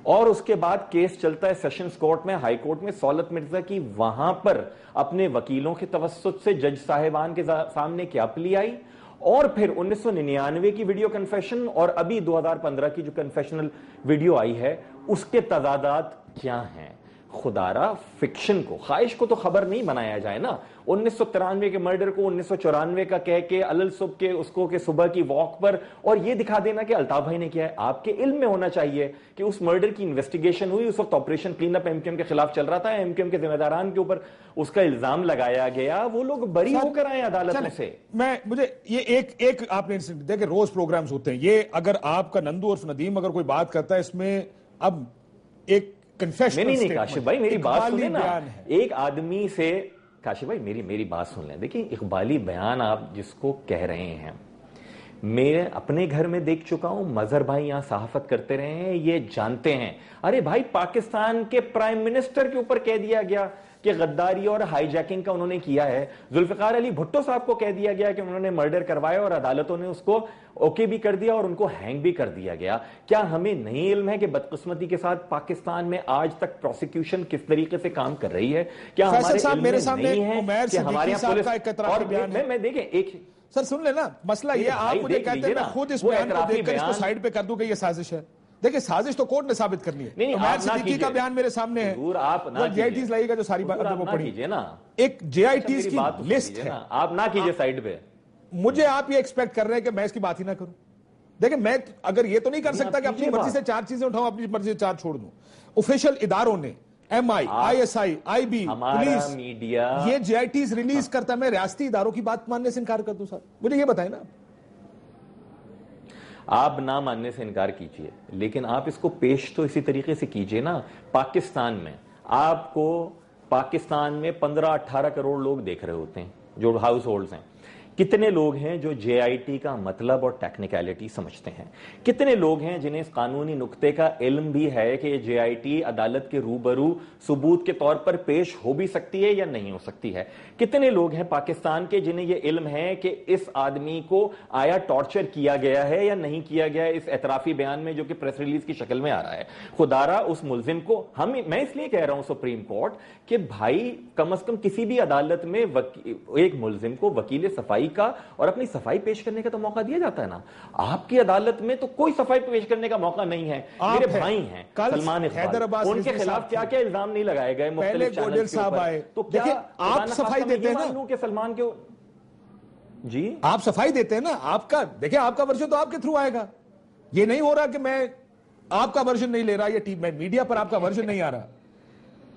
Speaker 3: اور اس کے بعد کیس چلتا ہے سیشنز کورٹ میں, ہائی کورٹ میں, سولت مرزا کی وہاں پر اپنے وکیلوں کے توسط سے جج صاحبان کے سامنے کیا پلی آئی, اور پھر 1999 کی ویڈیو کنفیشن اور ابھی 2015 کی جو کنفیشنل ویڈیو آئی ہے اس کے تضادات کیا ہیں؟ خدارا فکشن کو, خواہش کو تو خبر نہیں بنایا جائے نا. 1993 کے مرڈر کو 1994 کا کہہ کے علل صبح کے اس کو کہ صبح کی واک پر, اور یہ دکھا دینا کہ الطاف بھائی نے کیا ہے. آپ کے علم میں ہونا چاہیے کہ اس مرڈر کی انویسٹیگیشن ہوئی, اس وقت آپریشن کلین اپ MQM کے خلاف چل رہا تھا, MQM کے ذمہ داران کے اوپر اس کا الزام لگایا گیا, وہ لوگ بری ہو کر آئے عدالت میں سے.
Speaker 1: مجھے یہ ایک آپ نے دیکھیں روز پروگرامز ہوتے ہیں, یہ اگر آپ کا نندو اور ندیم اگر کوئی بات کرتا ہے اس میں اب ایک کنفیشنل
Speaker 3: نہیں کاشف بھائی میری بات سنیں نا. ایک آدمی سے کاشف بھائی میری بات سن لیں. دیکھیں اقبالی بیان آپ جس کو کہہ رہے ہیں, میں اپنے گھر میں دیکھ چکا ہوں, مظہر بھائی یہاں صحافت کرتے رہے ہیں, یہ جانتے ہیں. ارے بھائی پاکستان کے پرائم منسٹر کے اوپر کہہ دیا گیا کہ غداری اور ہائی جیکنگ کا انہوں نے کیا ہے. ذوالفقار علی بھٹو صاحب کو کہہ دیا گیا کہ انہوں نے مرڈر کروایا اور عدالتوں نے اس کو اوکے بھی کر دیا اور ان کو ہینگ بھی کر دیا گیا. کیا ہمیں نہیں علم ہے کہ بدقسمتی کے ساتھ پاکستان میں آج تک پروسیکیوشن کس طریقے سے کام کر رہی ہے؟ کیا ہمارے علم میں نہیں ہے کہ ہمارے یہاں پولیس اور میں دیکھیں ایک
Speaker 1: سر سن لینا مسئلہ یہ آپ مجھے کہتے ہیں میں خود اس بیان کو دیکھ کر اس کو سائیڈ پہ کر دوں کہ یہ سازش ہے. دیکھیں سازش تو کورٹ نے ثابت کرنی ہے. عمیر صدیقی کا بیان میرے سامنے ہے, وہ جے آئی ٹیز لائے گا جو ساری بات وہ پڑھی, ایک جے آئی ٹیز کی لسٹ ہے.
Speaker 3: آپ نہ کیجئے سائیڈ پہ.
Speaker 1: مجھے آپ یہ ایکسپیکٹ کر رہے ہیں کہ میں اس کی بات ہی نہ کروں. دیکھیں میں اگر یہ تو نہیں کر سکتا کہ اپنی مرضی سے 4 چیزیں اٹھاؤں, اپنی مرضی سے 4 چھوڑ دوں. آفیشل اداروں نے ایم آئی, آئی ایس آئی, آئی بی, پولیس, یہ جے آئی ٹیز ریلیز کرتا ہے, میں ریاستی اداروں کی بات ماننے سے انکار کر دوں؟ صاحب مجھے یہ بتائیں نا.
Speaker 3: آپ نہ ماننے سے انکار کیجئے, لیکن آپ اس کو پیش تو اسی طریقے سے کیجئے نا. پاکستان میں آپ کو پاکستان میں 15-18 کروڑ لوگ دیکھ رہے ہوتے ہیں جو ہاؤس ہولڈز ہیں. کتنے لوگ ہیں جو جے آئی ٹی کا مطلب اور ٹیکنیکلٹی سمجھتے ہیں؟ کتنے لوگ ہیں جنہیں اس قانونی نقطے کا علم بھی ہے کہ جے آئی ٹی عدالت کے روبرو ثبوت کے طور پر پیش ہو بھی سکتی ہے یا نہیں ہو سکتی ہے؟ کتنے لوگ ہیں پاکستان کے جنہیں یہ علم ہے کہ اس آدمی کو آیا ٹارچر کیا گیا ہے یا نہیں کیا گیا ہے اس اعترافی بیان میں جو کہ پریس ریلیز کی شکل میں آ رہا ہے؟ خدارا اس ملزم کو میں اس لیے کہہ رہا ہوں سپریم کورٹ کہ بھائی کم از کم کسی بھی عدالت میں ایک ملزم کو وکیل صفائی کا اور اپنی صفائی پیش کرنے کا تو موقع دیا جاتا ہے نا. آپ کی عدالت میں تو کوئی صفائی پیش کرنے کا موقع نہیں ہے. میرے بھائی ہیں سلمان اقبال, ان کے خلاف کیا کیا الزام نہیں لگائے گئے مختلف چینلز کے اوپر, تو کیا
Speaker 1: آپ صفائی دیتے ہیں نا
Speaker 3: کہ سلمان کے جی
Speaker 1: آپ صفائی دیتے ہیں نا. آپ کا دیکھیں آپ کا ورژن تو آپ کے تھرو آئے گا. یہ نہیں ہو رہا کہ میں آپ کا ورژن نہیں لے رہا, یہ ٹیم میں میڈیا پر آپ کا ورژن نہیں آ رہا.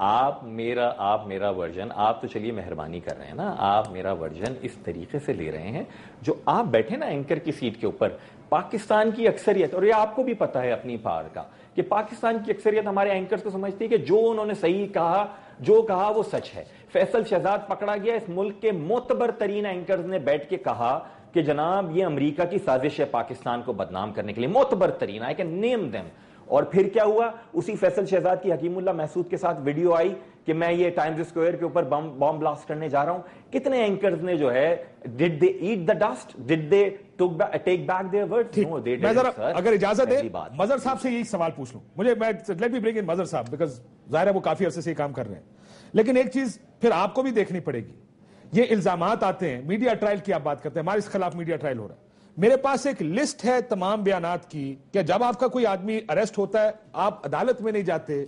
Speaker 3: آپ میرا ورژن, آپ تو چلیے مہربانی کر رہے ہیں نا, آپ میرا ورژن اس طریقے سے لے رہے ہیں جو آپ بیٹھے نا اینکر کی سیٹ کے اوپر. پاکستان کی اکثریت, اور یہ آپ کو بھی پتا ہے اپنی پار کا, کہ پاکستان کی اکثریت ہمارے اینکرز کو سمجھتی ہے کہ جو انہوں نے صحیح کہا, جو کہا وہ سچ ہے. فیصل شہزاد پکڑا گیا, اس ملک کے معتبر ترین اینکرز نے بیٹھ کے کہا کہ جناب یہ امریکہ کی سازش ہے پاکستان کو بدنام کرنے کے لیے. معتبر ترین, آئی کین نیم دیم. اور پھر کیا ہوا؟ اسی فیصل شہزاد کی حکیم اللہ محسود کے ساتھ ویڈیو آئی کہ میں یہ ٹائمز اسکوائر کے اوپر بم بلاسٹ کرنے جا رہا ہوں. کتنے اینکرز نے جو ہے did they eat the dust? Did they take back their words? No, they didn't, sir.
Speaker 1: اگر اجازت دے مظہر صاحب سے یہی سوال پوچھ لوں. مجھے let me bring in مظہر صاحب because ظاہر ہے وہ کافی عرصے سے یہ کام کر رہے ہیں. لیکن ایک چیز پھر آپ کو بھی دیکھنی پڑے گی. یہ الزامات آتے ہیں, میڈیا ٹرائل کی آپ بات کرتے ہیں, ہمارے اس خلاف میڈیا ٹرائل ہو رہا ہے. میرے پاس ایک لسٹ ہے تمام بیانات کی کہ جب آپ کا کوئی آدمی اریسٹ ہوتا ہے آپ عدالت میں نہیں جاتے,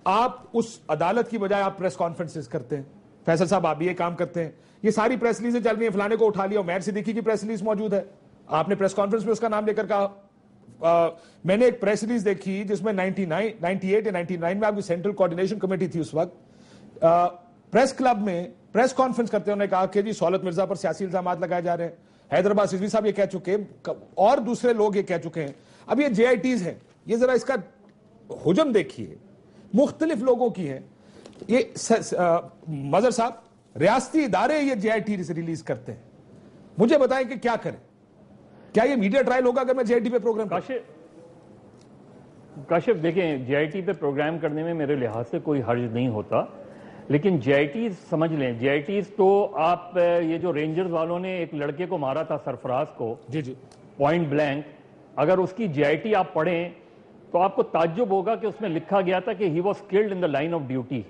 Speaker 1: آپ اس عدالت کی بجائے آپ پریس کانفرنسز کرتے ہیں. فیصل صاحب آپ یہ کام کرتے ہیں. یہ ساری پریس ریلیزیں چل رہی ہیں, فلانے کو اٹھا لیا, عمیر صدیقی کی پریس ریلیز موجود ہے, آپ نے پریس کانفرنس میں اس کا نام لے کر کہا. میں نے ایک پریس ریلیز دیکھی جس میں 98 یا 99 میں آپ کی سینٹرل کوآرڈینیشن کمیٹی تھی اس وقت, پریس کلب میں پریس کانفرنس کرتے انہوں نے کہا کہ جی سہولت مرزا پر سیاسی الزامات لگائے جا رہے ہیں. حیدرآباد رضوی صاحب یہ کہہ چکے ہیں اور دوسرے لوگ یہ کہہ چکے ہیں. اب یہ جے آئی ٹیز ہیں, یہ ذرا اس کا حجم دیکھیے, مختلف لوگوں کی ہیں. یہ مظہر صاحب ریاستی ادارے یہ جے آئی ٹی ریلیز کرتے ہیں. مجھے بتائیں کہ کیا کریں, کیا یہ میڈیا ٹرائل ہوگا اگر میں جے آئی ٹی پہ پروگرام
Speaker 4: کاشف دیکھیں جے آئی ٹی پہ پروگرام کرنے میں میرے لحاظ سے کوئی حرج نہیں ہوتا, لیکن جے آئی ٹیز سمجھ لیں, جے آئی ٹیز تو آپ یہ جو رینجرز والوں نے ایک لڑکے کو مارا تھا سرفراز کو
Speaker 1: جی
Speaker 4: پوائنٹ بلینک, اگر اس کی جے آئی ٹی آپ پڑھیں تو آپ کو تعجب ہوگا کہ اس میں لکھا گیا تھا کہ he was killed in the line of duty.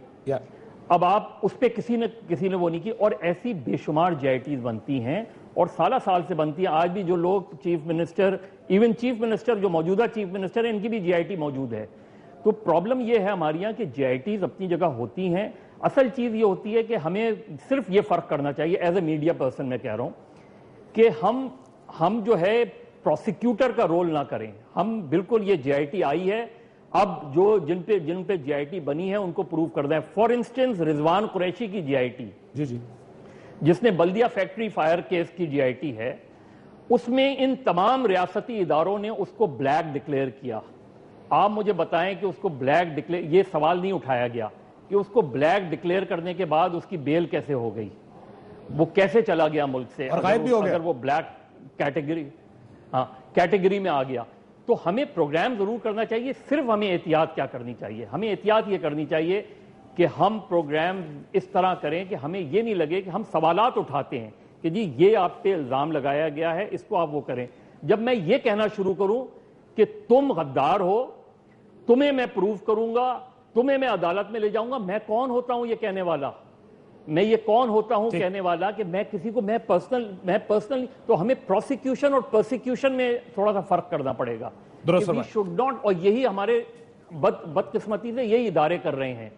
Speaker 4: اب آپ اس پہ کسی نے وہ نہیں کی, اور ایسی بے شمار جے آئی ٹیز بنتی ہیں اور سالہ سال سے بنتی ہیں. آج بھی جو لوگ chief minister, even chief minister جو موجودہ چیف منسٹر ہیں, ان کی بھی جے آئی ٹی موجود ہے. تو پرابلم یہ ہے ہمارے یہاں کہ جے آئی ٹیز اپنی جگہ ہوتی ہیں. اصل چیز یہ ہوتی ہے کہ ہمیں صرف یہ فرق کرنا چاہیے, ایز اے میڈیا پرسن میں کہہ رہا ہوں, کہ ہم جو ہے پروسیکیوٹر کا رول نہ کریں. ہم بالکل یہ جے آئی ٹی آئی ہے, اب جو جن پہ جے آئی ٹی بنی ہے ان کو پروف کر دیں. فار انسٹنس رضوان قریشی کی جے آئی ٹی
Speaker 1: جی
Speaker 4: جس نے بلدیہ فیکٹری فائر کیس کی جے آئی ٹی ہے, اس میں ان تمام ریاستی اداروں نے اس کو بلیک ڈکلیئر کیا. آپ مجھے بتائیں کہ اس کو بلیک ڈکلیئر، یہ سوال نہیں اٹھایا گیا کہ اس کو بلیک ڈکلیئر کرنے کے بعد اس کی بیل کیسے ہو گئی، وہ کیسے چلا گیا ملک سے،
Speaker 1: اور غائب بھی ہو گیا
Speaker 4: اگر وہ بلیک کیٹیگری میں آ گیا. تو ہمیں پروگرام ضرور کرنا چاہیے، صرف ہمیں احتیاط کیا کرنی چاہیے، ہمیں احتیاط یہ کرنی چاہیے کہ ہم پروگرام اس طرح کریں کہ ہمیں یہ نہیں لگے کہ ہم سوالات اٹھاتے ہیں کہ جی یہ آپ پہ الزام لگایا گیا ہے، اس کو آپ وہ کریں. جب میں یہ کہنا شروع کروں کہ تم غدار ہو، تمہیں میں پروف کروں گا، تمہیں میں عدالت میں لے جاؤں گا، میں کون ہوتا ہوں یہ کہنے والا، میں یہ کون ہوتا ہوں کہنے والا کہ میں کسی کو میں پرسنل تو ہمیں پروسیکیوشن اور پرسیکیوشن میں تھوڑا سا فرق کرنا پڑے گا. شوڈ ناٹ، اور یہی ہمارے بدقسمتی سے یہی ادارے کر رہے ہیں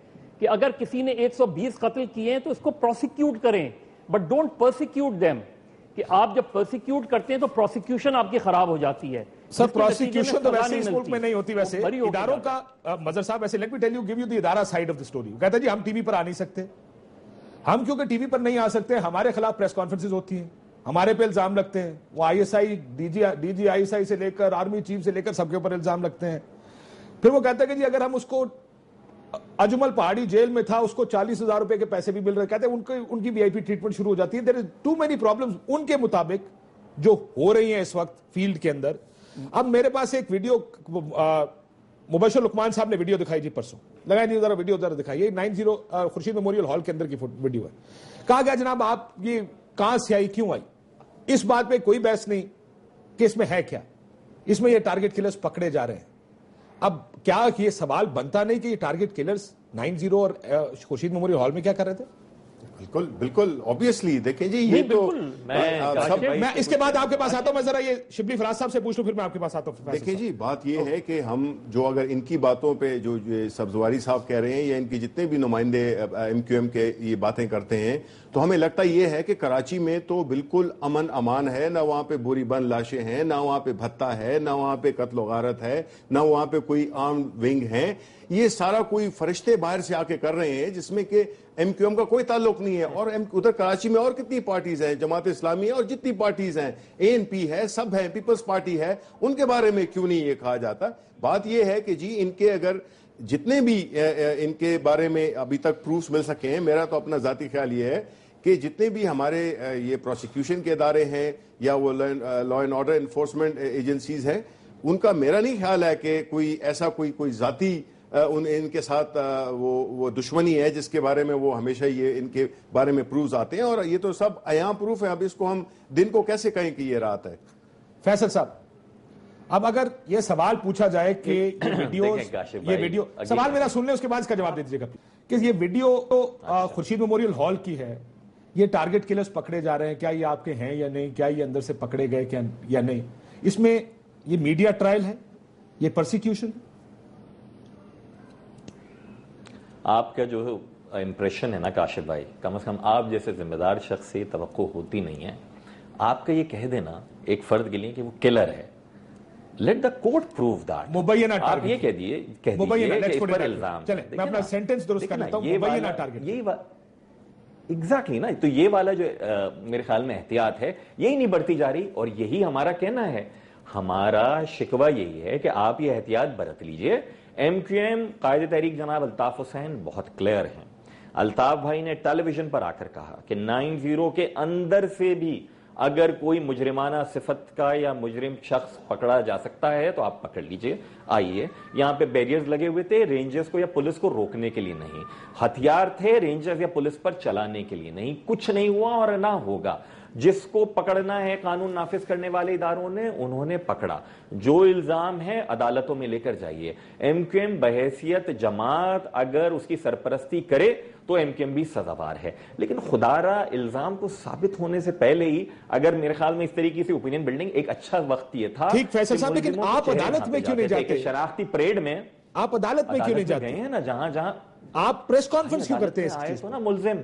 Speaker 4: کہ اگر کسی نے 120 قتل کیے ہیں تو اس کو پروسیکیوٹ کریں، بٹ ڈونٹ پرسیکیوٹ دیم. کہ آپ جب پرسیکیوٹ کرتے ہیں تو پروسیکیوشن آپ کی خراب ہو جاتی ہے.
Speaker 1: سر پروسیکیوشن تو ویسے اس ملک میں نہیں ہوتی، ویسے اداروں کا مظہر صاحب ایسے let me tell you give you the ادارہ سائیڈ آف دی اسٹوری. کہتا ہے جی ہم ٹی وی پر آ نہیں سکتے، ہم کیونکہ ٹی وی پر نہیں آ سکتے ہمارے خلاف پریس کانفرنسز ہوتی ہیں، ہمارے پہ الزام لگتے ہیں، وہ آئی ایس آئی ڈی جی آئی ایس آئی سے لے کر آرمی چیف سے لے کر سب کے اوپر الزام لگتے ہیں. پھر وہ کہتا ہے کہ جی اگر ہم اس کو اجمل پہاڑی جیل میں تھا اس کو 40,000 روپے کے پیسے بھی مل رہے، کہتے ہیں ان کی وی آئی پی ٹریٹمنٹ شروع ہو جاتی ہے. دیر از ٹو مینی پرابلمز ان کے مطابق جو ہو رہی ہیں اس وقت فیلڈ کے اندر. اب میرے پاس ایک ویڈیو مبشر لقمان صاحب نے ویڈیو دکھائی جی پرسوں، لگائی نہیں ذرا ویڈیو ذرا دکھائی، یہ 90 خورشید میموریل ہال کے اندر کی ویڈیو ہے. کہا گیا جناب آپ یہ کہاں سے آئی، کیوں آئی، اس بات پہ کوئی بحث نہیں کہ اس میں ہے کیا، اس میں یہ ٹارگٹ کلرز پکڑے جا رہے ہیں. اب کیا یہ سوال بنتا نہیں کہ یہ ٹارگٹ کلرز 90 اور خورشید میموریل ہال میں کیا کر رہے تھے؟
Speaker 2: بالکل بالکل اوبیسلی دیکھیں جی یہ تو
Speaker 1: میں اس کے بعد آپ کے پاس آتا ہوں، میں ذرا یہ شبلی فراز صاحب سے پوچھ لوں پھر میں آپ کے پاس آتا ہوں.
Speaker 2: دیکھیں جی بات یہ ہے کہ ہم جو اگر ان کی باتوں پہ جو سبزواری صاحب کہہ رہے ہیں یا ان کی جتنے بھی نمائندے ایم کیو ایم کے یہ باتیں کرتے ہیں تو ہمیں لگتا یہ ہے کہ کراچی میں تو بالکل امن امان ہے، نہ وہاں پہ بوری بند لاشیں ہیں، نہ وہاں پہ بھتہ ہے، نہ وہاں پہ قتل و غارت ہے، نہ وہاں پہ کوئی آرم ونگ ہے. یہ سارا کوئی فرشتے باہر سے آ کے کر رہے ہیں جس میں کہ ایم کیو ایم کا کوئی تعلق نہیں ہے. اور ادھر کراچی میں اور کتنی پارٹیز ہیں، جماعت اسلامی ہے اور جتنی پارٹیز ہیں، اے این پی ہے، سب ہیں، پیپلز پارٹی ہے، ان کے بارے میں کیوں نہیں یہ کہا جاتا؟ بات یہ ہے کہ جی ان کے اگر جتنے بھی ان کے بارے میں ابھی تک پروفز مل سکے ہیں، میرا تو اپنا ذاتی خیال یہ ہے کہ جتنے بھی ہمارے یہ پروسیکیوشن کے ادارے ہیں یا وہ law and order enforcement agencies ہیں، ان کا میرا نہیں خیال ہے کہ کوئی ایسا کوئی ذاتی ان کے ساتھ وہ دشمنی ہے جس کے بارے میں وہ ہمیشہ یہ ان کے بارے میں پروفز آتے ہیں. اور یہ تو سب عیاں پروف ہے. اب اس کو ہم دن کو کیسے کہیں کہ یہ رات ہے؟
Speaker 1: فیصل صاحب اب اگر یہ سوال پوچھا جائے کہ یہ ویڈیو سوال میرا سن لیں اس کے بعد اس کا جواب دے دیجیے گا کہ یہ ویڈیو خورشید میموریل ہال کی ہے، یہ ٹارگٹ کلرز پکڑے جا رہے ہیں، کیا یہ آپ کے ہیں یا نہیں، کیا یہ اندر سے پکڑے گئے یا نہیں، اس میں یہ میڈیا ٹرائل ہے، یہ پرسیکیوشن؟
Speaker 3: آپ کا جو امپریشن ہے نا کاشف بھائی، کم از کم آپ جیسے ذمہ دار شخص سے توقع ہوتی نہیں ہے. آپ کا یہ کہہ دینا ایک فرد کے لیے کہ وہ کلر ہے، let the court prove that.
Speaker 1: مبینہ
Speaker 3: آپ یہ کہہ دیجئے کہ اس پر الزام.
Speaker 1: چلیں میں اپنا سینٹنس درست کر لیتا ہوں. مبینہ ٹارگٹ
Speaker 3: یہی ایگزیکٹلی نا، تو یہ والا جو میرے خیال میں احتیاط ہے یہی نہیں بڑھتی جا رہی، اور یہی ہمارا کہنا ہے. ہمارا شکوہ یہی ہے کہ آپ یہ احتیاط برت لیجئے. ایم کیو ایم قائد تحریک جناب الطاف حسین بہت کلیئر ہیں. الطاف بھائی نے ٹیلی ویژن پر آ کر کہا کہ 90 کے اندر سے بھی اگر کوئی مجرمانہ صفت کا یا مجرم شخص پکڑا جا سکتا ہے تو آپ پکڑ لیجئے. آئیے یہاں پہ بیریئرز لگے ہوئے تھے رینجرز کو یا پولیس کو روکنے کے لیے نہیں، ہتھیار تھے رینجرز یا پولیس پر چلانے کے لیے نہیں. کچھ نہیں ہوا اور نہ ہوگا. جس کو پکڑنا ہے قانون نافذ کرنے والے اداروں نے انہوں نے پکڑا. جو الزام ہے عدالتوں میں لے کر جائیے. ایم کیو ایم بحیثیت جماعت اگر اس کی سرپرستی کرے تو ایم کیو ایم بھی سزاوار ہے، لیکن خدارہ الزام کو ثابت ہونے سے پہلے ہی اگر میرے خیال میں اس طریقے سے اوپینین بلڈنگ ایک اچھا وقت یہ تھا.
Speaker 1: ٹھیک فیصل صاحب، لیکن آپ عدالت میں کیوں نہیں جاتے؟
Speaker 3: شناختی پریڈ میں
Speaker 1: آپ عدالت میں کیوں نہیں جاتے؟
Speaker 3: گئے ہیں نا جہاں
Speaker 1: آپ پریس کانفرنس کیوں کرتے ہیں؟
Speaker 3: تو نا ملزم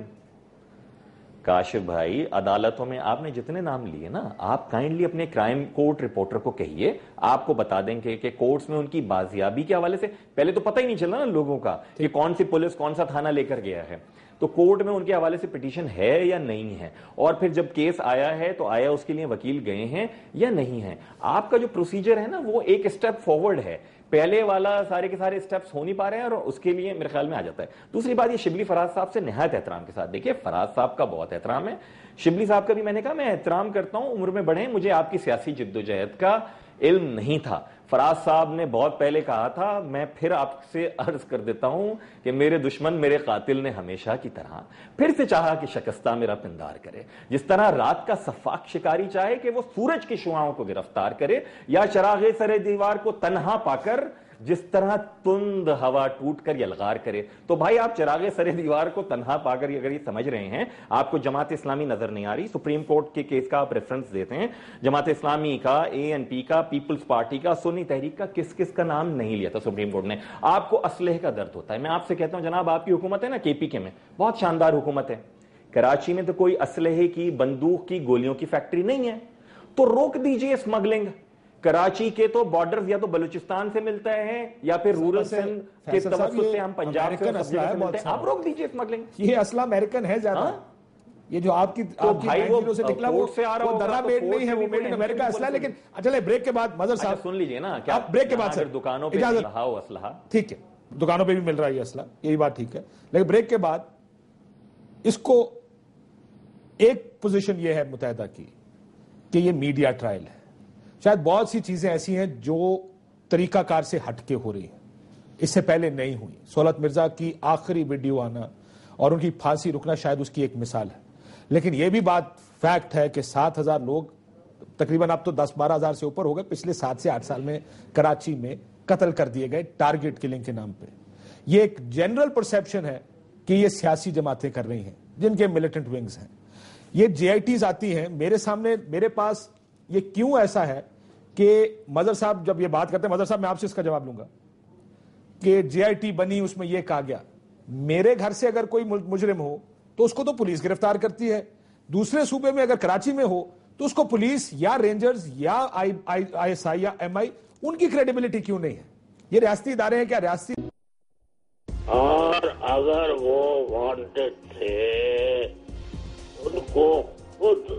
Speaker 3: کاشف بھائی عدالتوں میں آپ نے جتنے نام لیے نا، آپ کائنڈلی اپنے کرائم کورٹ رپورٹر کو کہیے، آپ کو بتا دیں کہ کورٹس میں ان کی بازیابی کے حوالے سے پہلے تو پتہ ہی نہیں چلا نا لوگوں کا کہ کون سی پولیس کون سا تھانہ لے کر گیا ہے. تو کورٹ میں ان کے حوالے سے پٹیشن ہے یا نہیں ہے, اور پھر جب کیس آیا ہے تو آیا اس کے لیے وکیل گئے ہیں یا نہیں ہیں. آپ کا جو پروسیجر ہے نا وہ ایک اسٹیپ فارورڈ ہے, پہلے والا سارے کے سارے اسٹیپس ہو نہیں پا رہے ہیں, اور اس کے لیے میرے خیال میں آ جاتا ہے. دوسری بات, یہ شبلی فراز صاحب سے نہایت احترام کے ساتھ, دیکھیے فراز صاحب کا بہت احترام ہے, شبلی صاحب کا بھی میں نے کہا میں احترام کرتا ہوں, عمر میں بڑے ہیں, مجھے آپ کی سیاسی جدوجہد کا علم نہیں تھا. فراز صاحب نے بہت پہلے کہا تھا, میں پھر آپ سے عرض کر دیتا ہوں کہ میرے دشمن میرے قاتل نے ہمیشہ کی طرح پھر سے چاہا کہ شکستہ میرا پندار کرے. جس طرح رات کا صفاق شکاری چاہے کہ وہ سورج کی شعاعوں کو گرفتار کرے, یا چراغ سر دیوار کو تنہا پا کر جس طرح تند ہوا ٹوٹ کر یلغار کرے. تو بھائی آپ چراغ سر دیوار کو تنہا پا کر اگر یہ سمجھ رہے ہیں, آپ کو جماعت اسلامی نظر نہیں آ رہی, سپریم کورٹ کے کیس کا آپ ریفرنس دیتے ہیں, جماعت اسلامی کا, ANP کا, پیپلز پارٹی کا, سنی تحریک کا, کس کس کا نام نہیں لیا تھا سپریم کورٹ نے. آپ کو اسلحے کا درد ہوتا ہے. میں آپ سے کہتا ہوں جناب, آپ کی حکومت ہے نا KPK میں, بہت شاندار حکومت ہے, کراچی میں تو کوئی اسلحے کی, بندوق کی, گولیوں کی فیکٹری نہیں ہے, تو روک دیجئے اسمگلنگ. کراچی کے تو بارڈرز یا تو بلوچستان سے ملتا ہے یا پھر رورل سندھ کے توسط سے ہم پنجاب سے ملتے ہیں, آپ روک دیجئے اسمگلنگ.
Speaker 1: یہ اسلحہ امریکن ہے زیادہ, یہ جو آپ کی سے نکلا وہ درا میڈ نہیں ہے, وہ میڈ ان امریکہ اسلحہ. لیکن چلے بریک کے بعد مظہر صاحب
Speaker 3: سن لیجئے نا, کیا
Speaker 1: بریک کے بعد سر
Speaker 3: دکانوں پہ رہا ہو اسلحہ,
Speaker 1: ٹھیک ہے دکانوں پہ بھی مل رہا ہے یہ اسلحہ, یہی بات ٹھیک ہے, لیکن بریک کے بعد اس کو ایک پوزیشن یہ ہے متحدہ کی کہ یہ میڈیا ٹرائل ہے. شاید بہت سی چیزیں ایسی ہیں جو طریقہ کار سے ہٹ کے ہو رہی ہیں, اس سے پہلے نہیں ہوئی. سہولت مرزا کی آخری ویڈیو آنا اور ان کی پھانسی رکنا شاید اس کی ایک مثال ہے. لیکن یہ بھی بات فیکٹ ہے کہ 7,000 لوگ تقریباً اب تو 10-12 ہزار سے اوپر ہو گئے پچھلے 7 سے 8 سال میں کراچی میں قتل کر دیے گئے ٹارگٹ کلنگ کے نام پہ. یہ ایک جنرل پرسیپشن ہے کہ یہ سیاسی جماعتیں کر رہی ہیں جن کے ملیٹنٹ ونگز ہیں. یہ JITs آتی ہیں میرے سامنے, میرے پاس. یہ کیوں ایسا ہے کہ مظہر صاحب جب یہ بات کرتے ہیں, مظہر صاحب میں آپ سے اس کا جواب لوں گا کہ JIT بنی, اس میں یہ کہا گیا, میرے گھر سے اگر کوئی مجرم ہو تو اس کو تو پولیس گرفتار کرتی ہے, دوسرے صوبے میں اگر کراچی میں ہو تو اس کو پولیس یا رینجرز یا ISI یا MI, ان کی کریڈیبلٹی کیوں نہیں ہے؟ یہ ریاستی ادارے ہیں کیا ریاستی؟
Speaker 5: اور اگر وہ وانٹڈ تھے, ان کو خود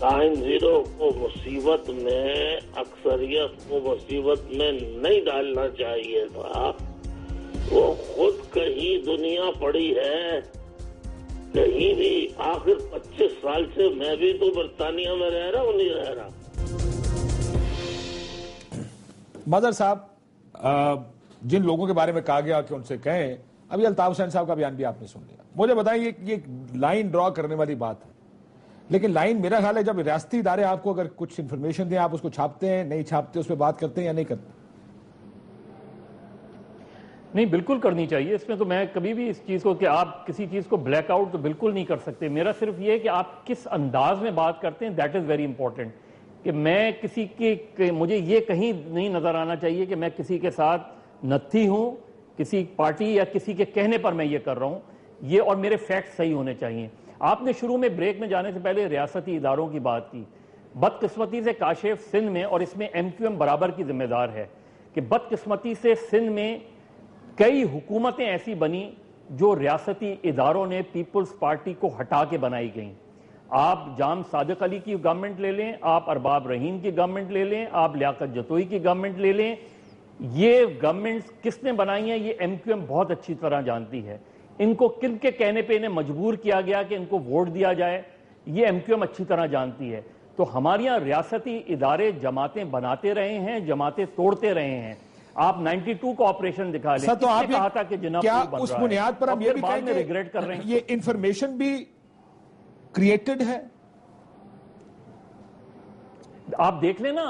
Speaker 5: 9-0 کو مصیبت میں, اکثریت کو مصیبت میں نہیں ڈالنا چاہیے تھا. وہ خود کہیں دنیا پڑی ہے, کہیں بھی. آخر 25 سال سے میں بھی تو برطانیہ میں رہ رہا ہوں, نہیں رہ رہا.
Speaker 1: مظہر صاحب, جن لوگوں کے بارے میں کہا گیا کہ ان سے کہیں, ابھی الطاف حسین صاحب کا بیان بھی آپ نے سن لیا. مجھے بتائیں یہ لائن ڈرا کرنے والی بات ہے, لیکن لائن میرا خیال ہے جب ریاستی ادارے آپ کو اگر کچھ انفارمیشن دیں, آپ اس کو چھاپتے ہیں, نہیں چھاپتے, اس پہ بات کرتے ہیں یا نہیں کرتے؟
Speaker 4: نہیں, بالکل کرنی چاہیے. اس میں تو میں کبھی بھی اس چیز کو کہ آپ کسی چیز کو بلیک آؤٹ تو بالکل نہیں کر سکتے. میرا صرف یہ ہے کہ آپ کس انداز میں بات کرتے ہیں, دیٹ از ویری امپورٹنٹ. کہ میں کسی کے, مجھے یہ کہیں نہیں نظر آنا چاہیے کہ میں کسی کے ساتھ نتھی ہوں, کسی پارٹی یا کسی کے کہنے پر میں یہ کر رہا ہوں, یہ, اور میرے فیکٹ صحیح ہونے چاہیے. آپ نے شروع میں بریک میں جانے سے پہلے ریاستی اداروں کی بات کی. بدقسمتی سے کاشف سندھ میں, اور اس میں MQM برابر کی ذمہ دار ہے, کہ بدقسمتی سے سندھ میں کئی حکومتیں ایسی بنی جو ریاستی اداروں نے پیپلز پارٹی کو ہٹا کے بنائی گئیں. آپ جام صادق علی کی گورنمنٹ لے لیں, آپ ارباب رحیم کی گورنمنٹ لے لیں, آپ لیاقت جتوئی کی گورنمنٹ لے لیں. یہ گورنمنٹس کس نے بنائی ہیں یہ MQM بہت اچھی طرح جانتی ہے. ان کو کن کے کہنے پہ انہیں مجبور کیا گیا کہ ان کو ووٹ دیا جائے, یہ MQM اچھی طرح جانتی ہے. تو ہمارے یہاں ریاستی ادارے جماعتیں بناتے رہے ہیں, جماعتیں توڑتے رہے ہیں. آپ 92 کو آپریشن دکھا لیں,
Speaker 1: تو آپ
Speaker 4: کہا تھا کہ جناب
Speaker 1: کیا اس بنیاد پر ہم یہ بھی کہیں کہ
Speaker 4: ریگریٹ کر رہے ہیں
Speaker 1: یہ انفارمیشن بھی کریٹڈ ہے؟
Speaker 4: آپ دیکھ لیں نا,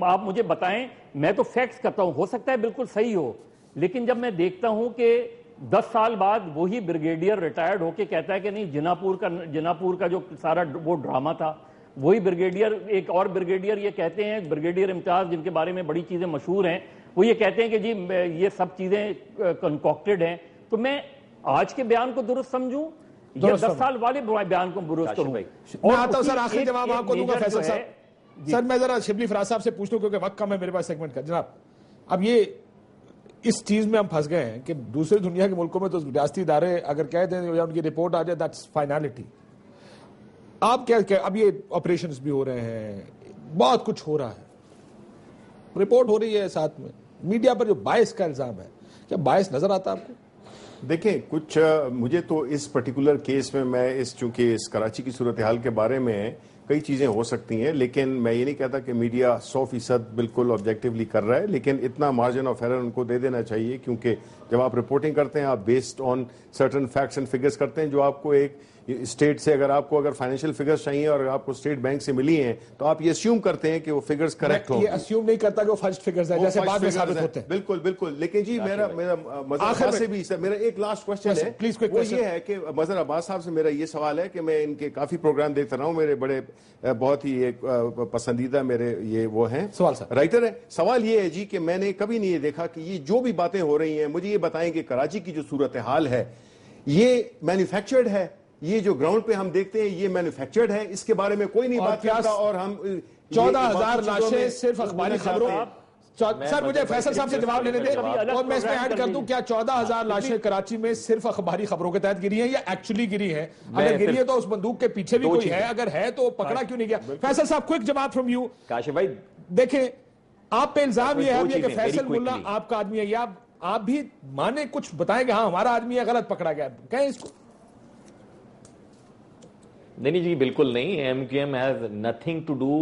Speaker 4: آپ مجھے بتائیں, میں تو فیکٹس کرتا ہوں, ہو سکتا ہے بالکل صحیح ہو, لیکن جب میں دیکھتا ہوں کہ 10 سال بعد وہی بریگیڈیئر ریٹائرڈ ہو کے کہتا ہے کہ نہیں, جناپور کا جو سارا وہ ڈرامہ تھا, وہی بریگیڈیئر, ایک اور بریگیڈیئر یہ کہتے ہیں, بریگیڈیئر امتیاز جن کے بارے میں بڑی چیزیں مشہور ہیں, وہ یہ کہتے ہیں کہ جی یہ سب چیزیں کنکوکٹڈ ہیں. تو میں آج کے بیان کو درست سمجھوں یا 10 سال والے بیان کو درست کروں؟
Speaker 1: میں آتا ہوں سر, آخری جواب آپ کو دوں گا فیصل صاحب. سر میں ذرا شبلی فراز صاحب سے پوچھ لوں کیونکہ وقت کم ہے میرے پاس سیگمنٹ کا. جناب, اب یہ اس چیز میں ہم پھنس گئے ہیں کہ دوسرے دنیا کے ملکوں میں تو ریاستی ادارے اگر کہہ دیں یا ان کی رپورٹ آ جائے دیٹس فائنالٹی. آپ کیا اب یہ آپریشنز بھی ہو رہے ہیں, بہت کچھ ہو رہا ہے, رپورٹ ہو رہی ہے ساتھ میں, میڈیا پر جو باعث کا الزام ہے, کیا باعث نظر آتا آپ کو؟
Speaker 2: دیکھیں کچھ مجھے تو اس پرٹیکولر کیس میں چونکہ اس کراچی کی صورتحال کے بارے میں کئی چیزیں ہو سکتی ہیں, لیکن میں یہ نہیں کہتا کہ میڈیا 100% بالکل آبجیکٹیولی کر رہا ہے, لیکن اتنا مارجن آف ایرر ان کو دے دینا چاہیے, کیونکہ جب آپ رپورٹنگ کرتے ہیں آپ based on certain facts and figures کرتے ہیں جو آپ کو ایک اسٹیٹ سے اگر فائنینشیل فگرز چاہیے اور آپ کو اسٹیٹ بینک سے ملی ہیں تو آپ یہ اسیوم کرتے ہیں کہ وہ فگرز کریکٹ ہوں.
Speaker 1: یہ اسیوم نہیں کرتا کہ وہ فجڈ فگرز ہیں جیسے بعد میں ثابت ہوتے ہیں.
Speaker 2: بالکل بالکل. لیکن جی میرا مظہر سے بھی میرا ایک لاسٹ کوشچن ہے, وہ یہ ہے کہ مظہر عباس صاحب سے میرا یہ سوال ہے کہ میں ان کے کافی پروگرام دیکھتا رہا ہوں, میرے بڑے بہت ہی ایک پسندیدہ میرے یہ وہ ہیں رائٹر ہیں. سوال یہ ہے جی کہ میں نے کبھی نہیں یہ دیکھا کہ یہ جو بھی باتیں ہو رہی ہیں, مجھے یہ بتائیں کہ کراچی کی جو صورتحال ہے یہ مینوفیکچرڈ ہے, یہ جو گراؤنڈ پہ ہم دیکھتے ہیں یہ مینوفیکچرڈ ہے, اس کے بارے میں کوئی نہیں بات کرتا, اور ہم
Speaker 1: 14,000 لاشیں صرف اخباری خبروں. سر مجھے فیصل صاحب سے جواب لینے دیں اور میں اس میں ایڈ کر دوں, کیا 14,000 لاشیں کراچی میں صرف اخباری خبروں کے تحت گری ہیں یا ایکچولی گری ہیں؟ اگر گری ہے تو اس بندوق کے پیچھے بھی کوئی ہے, اگر ہے تو پکڑا کیوں نہیں گیا؟ فیصل صاحب کوئک جواب فرام یو.
Speaker 3: کاشف بھائی دیکھیں
Speaker 1: آپ پہ الزام یہ ہے کہ فیصل ملا آپ کا آدمی ہے, یا آپ بھی مانے کچھ بتائیں کہ ہاں ہمارا آدمی ہے, غلط پکڑا گیا, کہیں اس کو.
Speaker 3: نہیں جی بالکل نہیں, ایم کیو M has nothing to do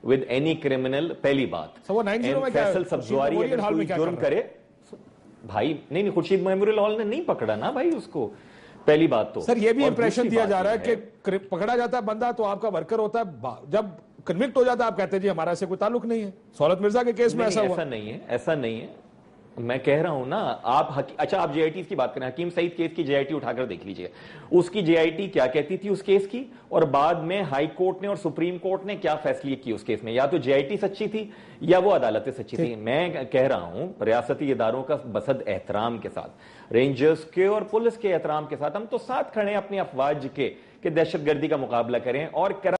Speaker 3: with any criminal. پہلی بات فیصل سبزواری اگر کوئی جرم کرے بھائی, نہیں خورشید میموریل ہال نے نہیں پکڑا نا بھائی اس کو, پہلی بات تو.
Speaker 1: سر یہ بھی امپریشن دیا جا رہا ہے کہ پکڑا جاتا ہے بندہ تو آپ کا ورکر ہوتا ہے, جب کنوکٹ ہو جاتا ہے آپ کہتے ہیں جی ہمارا سے کوئی تعلق نہیں ہے. سہولت مرزا کے کیس میں ایسا ہوا.
Speaker 3: ایسا نہیں ہے, میں کہہ رہا ہوں نا. اچھا آپ جے آئی ٹیز کی بات کریں, حکیم سعید کیس کی جے آئی ٹی اٹھا کر دیکھ لیجئے, اس کی جے آئی ٹی کیا کہتی تھی اس کیس کی, اور بعد میں ہائی کورٹ نے اور سپریم کورٹ نے کیا فیصلے کی اس کیس میں. یا تو جے آئی ٹی سچی تھی یا وہ عدالتیں سچی تھی. میں کہہ رہا ہوں ریاستی اداروں کا بسد احترام کے ساتھ, رینجرز کے اور پولیس کے احترام کے ساتھ, ہم تو ساتھ کھڑے ہیں اپنی افواج کے کہ دہشت گردی کا مقابلہ کریں, اور